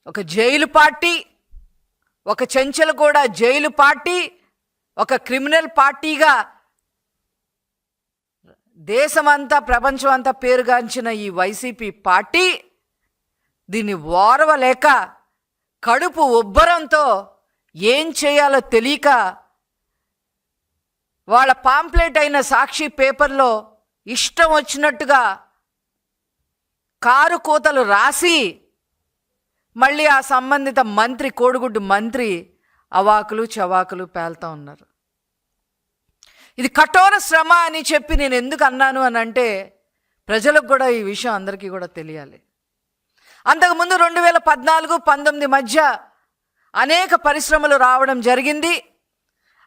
ఒక jail party, ఒక Chanchalguda jail party, ఒక క్రిమినల్ పార్టీగా దేశమంతా ప్రపంచమంతా పేరుగాంచిన ఈ వైసీపీ పార్టీ దీన్ని ఓర్వలేక కడుపు ఉబ్బరంతో ఏం చేయాలో తెలియక వాళ్ళ పాంప్లెట్ అయిన సాక్షి పేపర్లో ఇష్టం వచ్చినట్టుగా కారు కూతలు రాసి మళ్ళీ ఆ సంబంధిత మంత్రి, కోడిగుడ్డు మంత్రి అవాకులు చవాకులు పేలుతూ ఉన్నారు. ఇది కఠోర శ్రమ అని చెప్పి నేను ఎందుకు అన్నాను అని అంటే, ప్రజలకు కూడా ఈ విషయం అందరికీ కూడా తెలియాలి. అంతకుముందు 2014-19 మధ్య అనేక పరిశ్రమలు రావడం జరిగింది.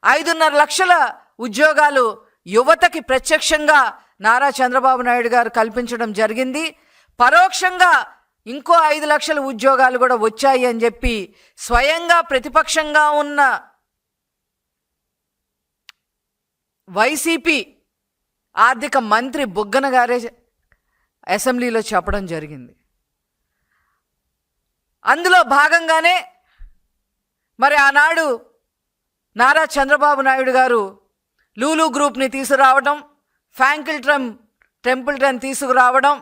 5.5 లక్షల ఉద్యోగాలు యువతకి ప్రత్యక్షంగా నారా చంద్రబాబు నాయుడు గారు కల్పించడం జరిగింది. పరోక్షంగా ఇంకో 5 లక్షల ఉద్యోగాలు కూడా వచ్చాయి అని చెప్పి స్వయంగా ప్రతిపక్షంగా ఉన్న వైసీపీ ఆర్థిక మంత్రి బుగ్గన గారే అసెంబ్లీలో చెప్పడం జరిగింది. అందులో భాగంగానే మరి ఆనాడు నారా చంద్రబాబు నాయుడు గారు లూలు గ్రూప్ని తీసుకురావడం, టెంపుల్టన్ తీసుకురావడం,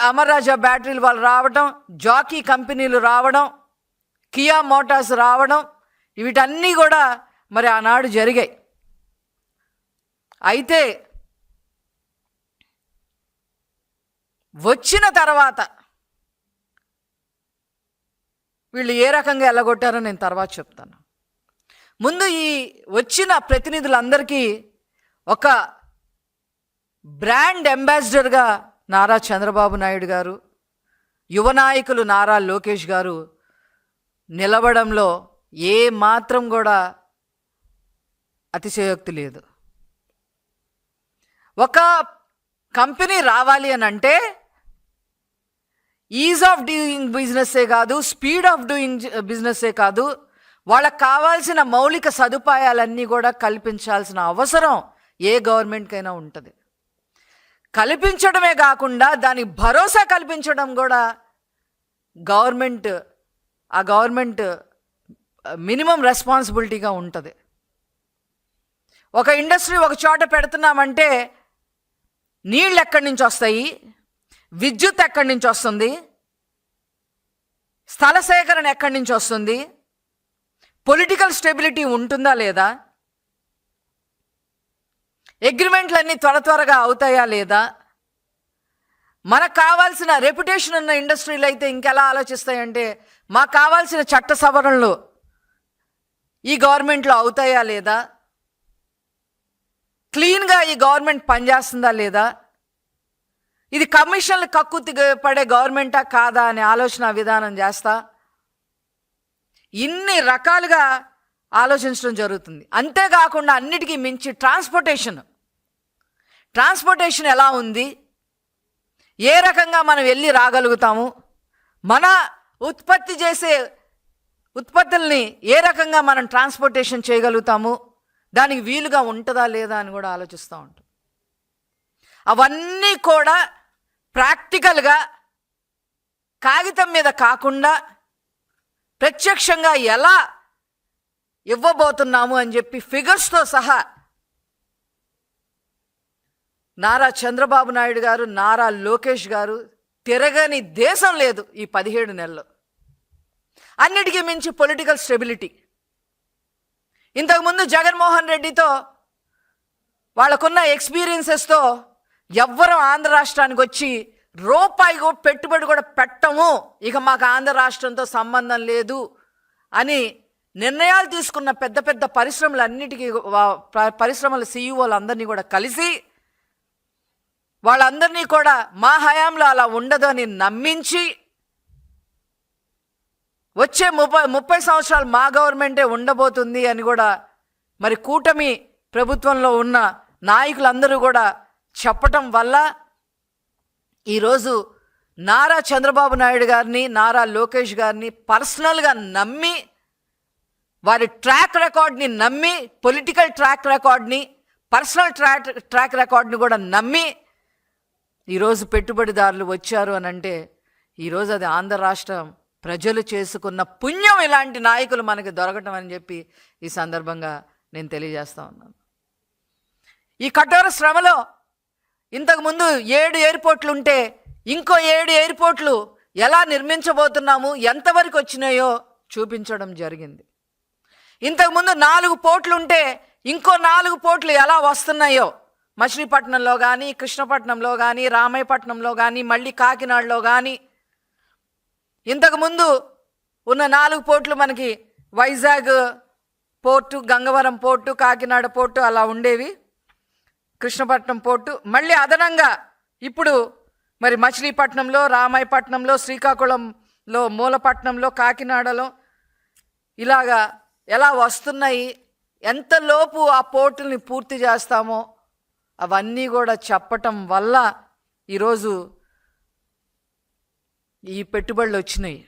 అమర్ రాజా బ్యాటరీలు వాళ్ళు రావడం, జాకీ కంపెనీలు రావడం, కియా మోటార్స్ రావడం, వీటన్నీ కూడా మరి ఆనాడు జరిగాయి. అయితే వచ్చిన తర్వాత వీళ్ళు ఏ రకంగా ఎల్లగొట్టారో నేను తర్వాత చెప్తాను. ముందు ఈ వచ్చిన ప్రతినిధులందరికీ ఒక బ్రాండ్ అంబాసిడర్గా నారా చంద్రబాబు నాయుడు గారు, యువ నాయకులు నారా లోకేష్ గారు నిలవడంలో ఏ మాత్రం కూడా అతిశయోక్తి లేదు. ఒక కంపెనీ రావాలి అని అంటే ఈజ్ ఆఫ్ డూయింగ్ బిజినెస్సే కాదు, స్పీడ్ ఆఫ్ డూయింగ్ బిజినెస్సే కాదు, వాళ్ళకు కావాల్సిన మౌలిక సదుపాయాలన్నీ కూడా కల్పించాల్సిన అవసరం ఏ గవర్నమెంట్కైనా ఉంటుంది. కల్పించడమే కాకుండా దానికి భరోసా కల్పించడం కూడా గవర్నమెంట్ మినిమం రెస్పాన్సిబిలిటీగా ఉంటుంది. ఒక ఇండస్ట్రీ ఒక చోట పెడుతున్నామంటే నీళ్ళు ఎక్కడి నుంచి వస్తాయి, విద్యుత్ ఎక్కడి నుంచి వస్తుంది, స్థల సేకరణ ఎక్కడి నుంచి వస్తుంది, పొలిటికల్ స్టెబిలిటీ ఉంటుందా లేదా, అగ్రిమెంట్లన్నీ త్వరగా అవుతాయా లేదా, మనకు కావాల్సిన రెప్యుటేషన్ ఉన్న ఇండస్ట్రీలు అయితే ఇంకెలా ఆలోచిస్తాయంటే మాకు కావాల్సిన చట్ట సవరణలు ఈ గవర్నమెంట్లో అవుతాయా లేదా, క్లీన్గా ఈ గవర్నమెంట్ పనిచేస్తుందా లేదా, ఇది కమిషన్లు కక్కుతి పడే గవర్నమెంటా కాదా అనే ఆలోచన విధానం చేస్తా ఇన్ని రకాలుగా ఆలోచించడం జరుగుతుంది. అంతేకాకుండా అన్నిటికీ మించి ట్రాన్స్పోర్టేషన్ ఎలా ఉంది, ఏ రకంగా మనం వెళ్ళి రాగలుగుతాము, మన ఉత్పత్తి చేసే ఉత్పత్తుల్ని ఏ రకంగా మనం ట్రాన్స్పోర్టేషన్ చేయగలుగుతాము, దానికి వీలుగా ఉంటుందా లేదా అని కూడా ఆలోచిస్తూ ఉంటాం. అవన్నీ కూడా ప్రాక్టికల్గా కాగితం మీద కాకుండా ప్రత్యక్షంగా ఎలా ఇవ్వబోతున్నాము అని చెప్పి ఫిగర్స్తో సహా నారా చంద్రబాబు నాయుడు గారు, నారా లోకేష్ గారు తిరగని దేశం లేదు ఈ 17 నెలల్లో. అన్నిటికీ మించి పొలిటికల్ స్టెబిలిటీ. ఇంతకుముందు జగన్మోహన్ రెడ్డితో వాళ్ళకున్న ఎక్స్పీరియన్సెస్తో ఎవ్వరం ఆంధ్ర రాష్ట్రానికి వచ్చి రూపాయి పెట్టుబడి కూడా పెట్టము, ఇక మాకు ఆంధ్ర రాష్ట్రంతో సంబంధం లేదు అని నిర్ణయాలు తీసుకున్న పెద్ద పెద్ద పరిశ్రమల సీఈఓలు అందరినీ కూడా కలిసి వాళ్ళందరినీ కూడా మా హయాంలో అలా ఉండదు అని నమ్మించి వచ్చే 30 సంవత్సరాలు మా గవర్నమెంటే ఉండబోతుంది అని కూడా మరి కూటమి ప్రభుత్వంలో ఉన్న నాయకులందరూ కూడా చెప్పటం వల్ల ఈరోజు నారా చంద్రబాబు నాయుడు గారిని, నారా లోకేష్ గారిని పర్సనల్గా నమ్మి, వారి ట్రాక్ రికార్డ్ని నమ్మి, పొలిటికల్ ట్రాక్ రికార్డ్ని, పర్సనల్ ట్రాక్ రికార్డ్ని కూడా నమ్మి ఈరోజు పెట్టుబడిదారులు వచ్చారు అని అంటే ఈరోజు అది ఆంధ్ర రాష్ట్రం ప్రజలు చేసుకున్న పుణ్యం ఇలాంటి నాయకులు మనకి దొరకటం అని చెప్పి ఈ సందర్భంగా నేను తెలియజేస్తా ఉన్నాను. ఈ కఠోర శ్రమలో ఇంతకుముందు 7 ఎయిర్పోర్ట్లు ఉంటే ఇంకో 7 ఎయిర్పోర్ట్లు ఎలా నిర్మించబోతున్నాము, ఎంతవరకు వచ్చినాయో చూపించడం జరిగింది. ఇంతకుముందు 4 పోర్ట్లు ఉంటే ఇంకో 4 పోర్ట్లు ఎలా వస్తున్నాయో మచిలీపట్నంలో కానీ, కృష్ణపట్నంలో కానీ, రామాయపట్నంలో కానీ, మళ్ళీ కాకినాడలో కానీ, ఇంతకుముందు ఉన్న 4 పోర్ట్లు మనకి Vizag port, Gangavaram port, Kakinada port అలా ఉండేవి, కృష్ణపట్నం పోర్టు. మళ్ళీ అదనంగా ఇప్పుడు మరి మచిలీపట్నంలో, రామాయపట్నంలో, శ్రీకాకుళంలో, మూలపట్నంలో, కాకినాడలో ఇలాగా ఎలా వస్తున్నాయి, ఎంతలోపు ఆ పోర్టుల్ని పూర్తి చేస్తామో అవన్నీ కూడా చెప్పటం వల్ల ఈరోజు ఈ పెట్టుబడులు వచ్చినాయి.